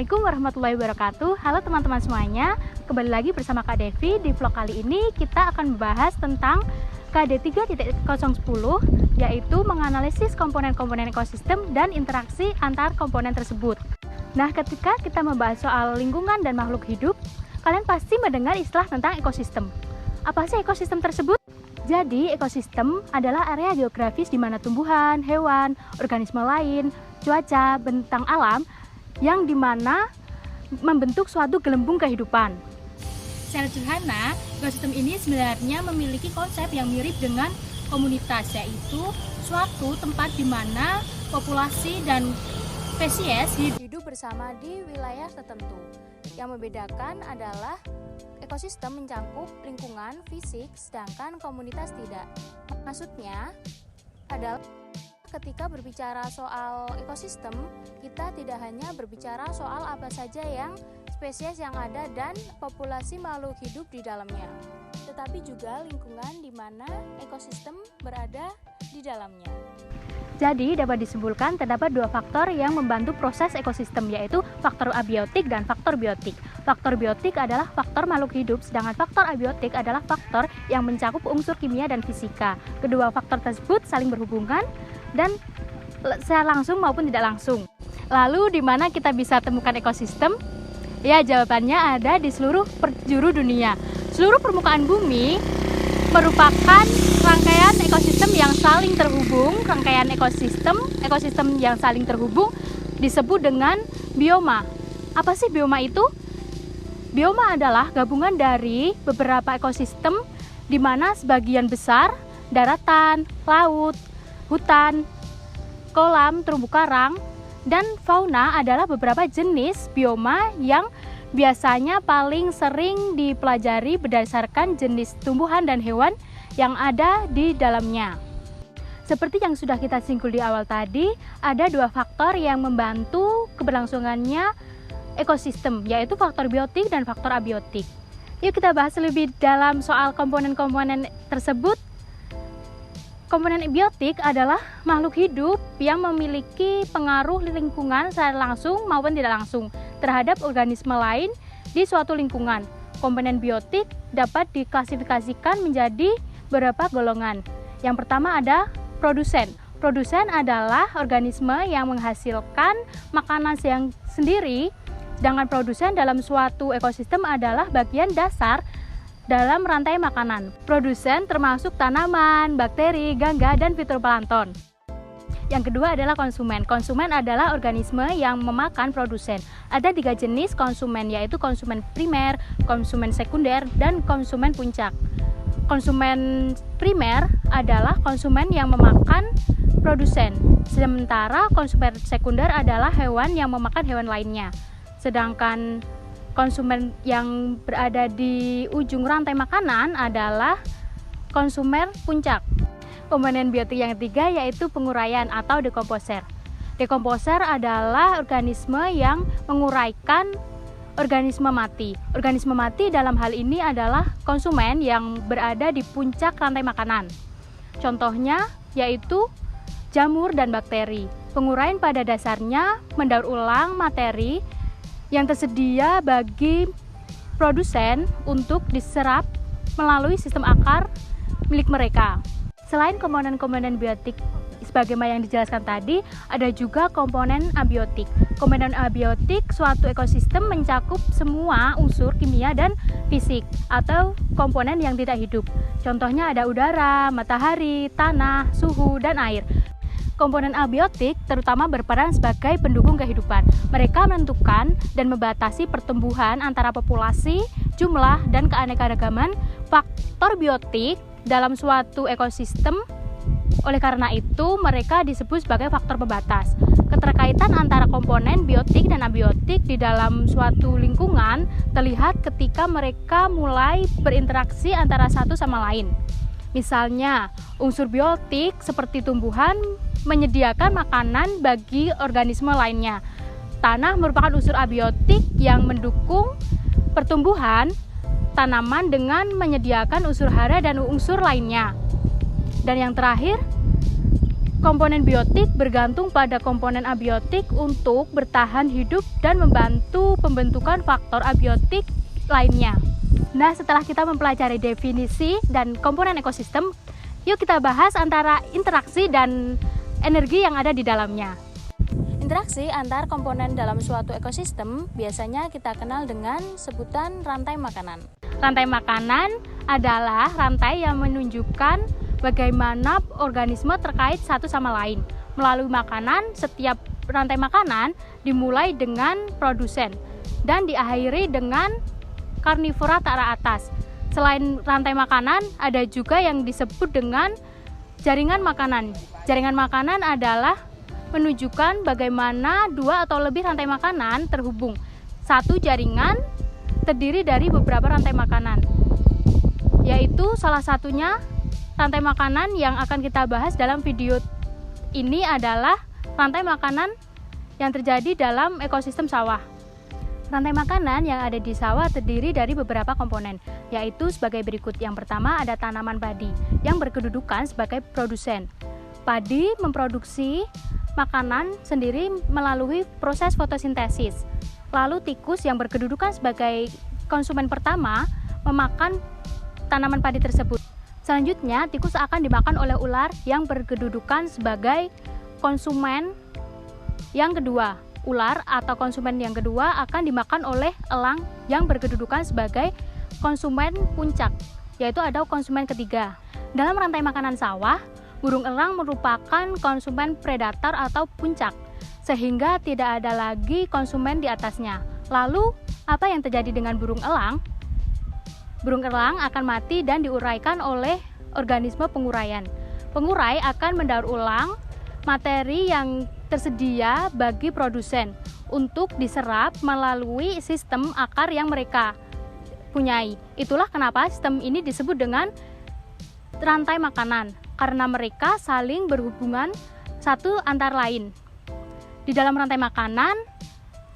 Assalamualaikum warahmatullahi wabarakatuh. Halo teman-teman semuanya, kembali lagi bersama Kak Devi. Di vlog kali ini kita akan membahas tentang KD 3.010, yaitu menganalisis komponen-komponen ekosistem dan interaksi antar komponen tersebut. Nah, ketika kita membahas soal lingkungan dan makhluk hidup, kalian pasti mendengar istilah tentang ekosistem. Apa sih ekosistem tersebut? Jadi, ekosistem adalah area geografis di mana tumbuhan, hewan, organisme lain, cuaca, bentang alam yang dimana membentuk suatu gelembung kehidupan. Secara sederhana, ekosistem ini sebenarnya memiliki konsep yang mirip dengan komunitas, yaitu suatu tempat di mana populasi dan spesies hidup bersama di wilayah tertentu. Yang membedakan adalah ekosistem mencakup lingkungan fisik, sedangkan komunitas tidak. Maksudnya adalah ketika berbicara soal ekosistem, kita tidak hanya berbicara soal apa saja yang spesies yang ada dan populasi makhluk hidup di dalamnya, tetapi juga lingkungan di mana ekosistem berada di dalamnya. Jadi dapat disimpulkan terdapat dua faktor yang membantu proses ekosistem, yaitu faktor abiotik dan faktor biotik. Faktor biotik adalah faktor makhluk hidup, sedangkan faktor abiotik adalah faktor yang mencakup unsur kimia dan fisika. Kedua faktor tersebut saling berhubungan dan secara langsung maupun tidak langsung. Lalu di mana kita bisa temukan ekosistem? Ya, jawabannya ada di seluruh penjuru dunia. Seluruh permukaan bumi merupakan rangkaian ekosistem yang saling terhubung. Rangkaian ekosistem yang saling terhubung disebut dengan bioma. Apa sih bioma itu? Bioma adalah gabungan dari beberapa ekosistem di mana sebagian besar daratan, laut, hutan, kolam, terumbu karang, dan fauna adalah beberapa jenis bioma yang biasanya paling sering dipelajari berdasarkan jenis tumbuhan dan hewan yang ada di dalamnya. Seperti yang sudah kita singgung di awal tadi, ada dua faktor yang membantu keberlangsungannya ekosistem, yaitu faktor biotik dan faktor abiotik. Yuk kita bahas lebih dalam soal komponen-komponen tersebut. Komponen biotik adalah makhluk hidup yang memiliki pengaruh lingkungan secara langsung maupun tidak langsung terhadap organisme lain di suatu lingkungan. Komponen biotik dapat diklasifikasikan menjadi beberapa golongan. Yang pertama ada produsen. Produsen adalah organisme yang menghasilkan makanan yang sendiri, sedangkan produsen dalam suatu ekosistem adalah bagian dasar dalam rantai makanan. Produsen termasuk tanaman, bakteri, gangga, dan fitoplankton. Yang kedua adalah konsumen. Konsumen adalah organisme yang memakan produsen. Ada 3 jenis konsumen, yaitu konsumen primer, konsumen sekunder, dan konsumen puncak. Konsumen primer adalah konsumen yang memakan produsen, sementara konsumen sekunder adalah hewan yang memakan hewan lainnya. Sedangkan konsumen yang berada di ujung rantai makanan adalah konsumen puncak. Komponen biotik yang ketiga yaitu penguraian atau dekomposer. Dekomposer adalah organisme yang menguraikan organisme mati. Organisme mati dalam hal ini adalah konsumen yang berada di puncak rantai makanan. Contohnya yaitu jamur dan bakteri. Penguraian pada dasarnya mendaur ulang materi yang tersedia bagi produsen untuk diserap melalui sistem akar milik mereka. Selain komponen-komponen biotik sebagaimana yang dijelaskan tadi, ada juga komponen abiotik. Komponen abiotik suatu ekosistem mencakup semua unsur kimia dan fisik atau komponen yang tidak hidup. Contohnya ada udara, matahari, tanah, suhu, dan air. Komponen abiotik terutama berperan sebagai pendukung kehidupan. Mereka menentukan dan membatasi pertumbuhan antara populasi, jumlah, dan keanekaragaman faktor biotik dalam suatu ekosistem. Oleh karena itu, mereka disebut sebagai faktor pembatas. Keterkaitan antara komponen biotik dan abiotik di dalam suatu lingkungan terlihat ketika mereka mulai berinteraksi antara satu sama lain. Misalnya, unsur biotik seperti tumbuhan menyediakan makanan bagi organisme lainnya. Tanah merupakan unsur abiotik yang mendukung pertumbuhan tanaman dengan menyediakan unsur hara dan unsur lainnya. Dan yang terakhir, komponen biotik bergantung pada komponen abiotik untuk bertahan hidup dan membantu pembentukan faktor abiotik lainnya. Nah, setelah kita mempelajari definisi dan komponen ekosistem, yuk kita bahas antara interaksi dan energi yang ada di dalamnya. Interaksi antar komponen dalam suatu ekosistem biasanya kita kenal dengan sebutan rantai makanan. Rantai makanan adalah rantai yang menunjukkan bagaimana organisme terkait satu sama lain. Melalui makanan, setiap rantai makanan dimulai dengan produsen dan diakhiri dengan karnivora tara atas. Selain rantai makanan, ada juga yang disebut dengan jaringan makanan. Jaringan makanan adalah menunjukkan bagaimana dua atau lebih rantai makanan terhubung. Satu jaringan terdiri dari beberapa rantai makanan, yaitu salah satunya rantai makanan yang akan kita bahas dalam video ini adalah rantai makanan yang terjadi dalam ekosistem sawah. Rantai makanan yang ada di sawah terdiri dari beberapa komponen, yaitu sebagai berikut. Yang pertama ada tanaman padi yang berkedudukan sebagai produsen. Padi memproduksi makanan sendiri melalui proses fotosintesis. Lalu tikus yang berkedudukan sebagai konsumen pertama memakan tanaman padi tersebut. Selanjutnya, tikus akan dimakan oleh ular yang berkedudukan sebagai konsumen yang kedua. Ular atau konsumen yang kedua akan dimakan oleh elang yang berkedudukan sebagai konsumen puncak, yaitu ada konsumen ketiga. Dalam rantai makanan sawah, burung elang merupakan konsumen predator atau puncak, sehingga tidak ada lagi konsumen di atasnya. Lalu, apa yang terjadi dengan burung elang? Burung elang akan mati dan diuraikan oleh organisme penguraian. Pengurai akan mendaur ulang materi yang tersedia bagi produsen untuk diserap melalui sistem akar yang mereka punyai. Itulah kenapa sistem ini disebut dengan rantai makanan, karena mereka saling berhubungan satu antar lain. Di dalam rantai makanan,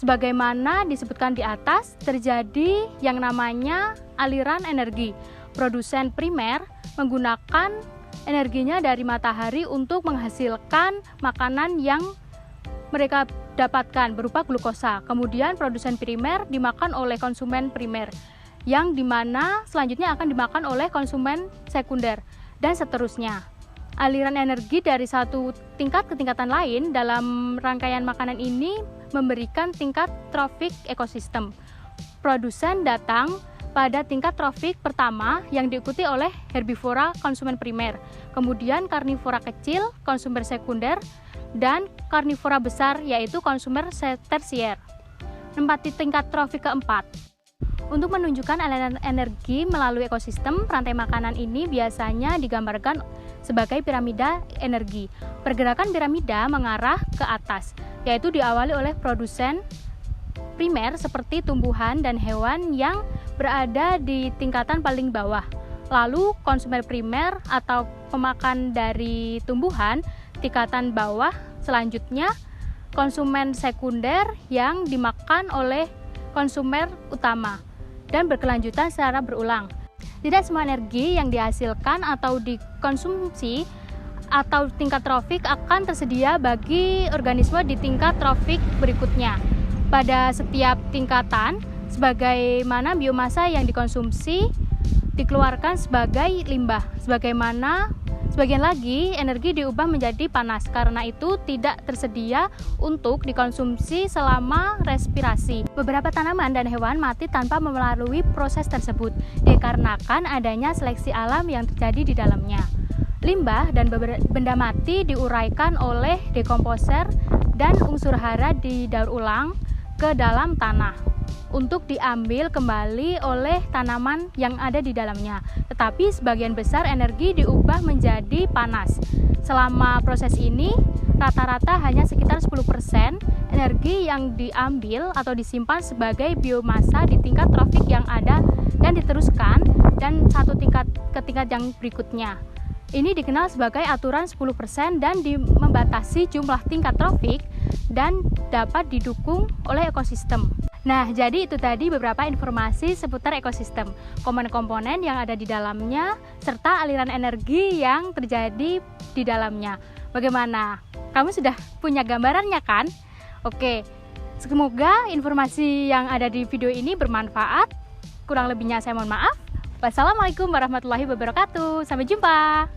sebagaimana disebutkan di atas, terjadi yang namanya aliran energi. Produsen primer menggunakan energinya dari matahari untuk menghasilkan makanan yang mereka dapatkan berupa glukosa. Kemudian produsen primer dimakan oleh konsumen primer, yang dimana selanjutnya akan dimakan oleh konsumen sekunder, dan seterusnya. Aliran energi dari satu tingkat ke tingkatan lain dalam rangkaian makanan ini memberikan tingkat trofik ekosistem. Produsen datang pada tingkat trofik pertama yang diikuti oleh herbivora konsumen primer, kemudian karnivora kecil konsumen sekunder, dan karnivora besar yaitu konsumen tersier. Menempati tingkat trofik keempat. Untuk menunjukkan aliran energi melalui ekosistem, rantai makanan ini biasanya digambarkan sebagai piramida energi. Pergerakan piramida mengarah ke atas, yaitu diawali oleh produsen primer seperti tumbuhan dan hewan yang berada di tingkatan paling bawah. Lalu konsumen primer atau pemakan dari tumbuhan tingkatan bawah, selanjutnya konsumen sekunder yang dimakan oleh konsumen utama, dan berkelanjutan secara berulang. Tidak semua energi yang dihasilkan atau dikonsumsi atau tingkat trofik akan tersedia bagi organisme di tingkat trofik berikutnya. Pada setiap tingkatan, sebagaimana biomasa yang dikonsumsi dikeluarkan sebagai limbah. Sebagian lagi energi diubah menjadi panas, karena itu tidak tersedia untuk dikonsumsi selama respirasi. Beberapa tanaman dan hewan mati tanpa melalui proses tersebut, dikarenakan adanya seleksi alam yang terjadi di dalamnya. Limbah dan benda mati diuraikan oleh dekomposer dan unsur hara didaur ulang ke dalam tanah untuk diambil kembali oleh tanaman yang ada di dalamnya. Tetapi sebagian besar energi diubah menjadi panas. Selama proses ini, rata-rata hanya sekitar 10% energi yang diambil atau disimpan sebagai biomasa di tingkat trofik yang ada dan diteruskan dan satu tingkat ke tingkat yang berikutnya. Ini dikenal sebagai aturan 10% dan membatasi jumlah tingkat trofik dan dapat didukung oleh ekosistem. Nah, jadi itu tadi beberapa informasi seputar ekosistem, komponen-komponen yang ada di dalamnya, serta aliran energi yang terjadi di dalamnya. Bagaimana? Kamu sudah punya gambarannya kan? Oke, semoga informasi yang ada di video ini bermanfaat. Kurang lebihnya saya mohon maaf. Wassalamualaikum warahmatullahi wabarakatuh. Sampai jumpa.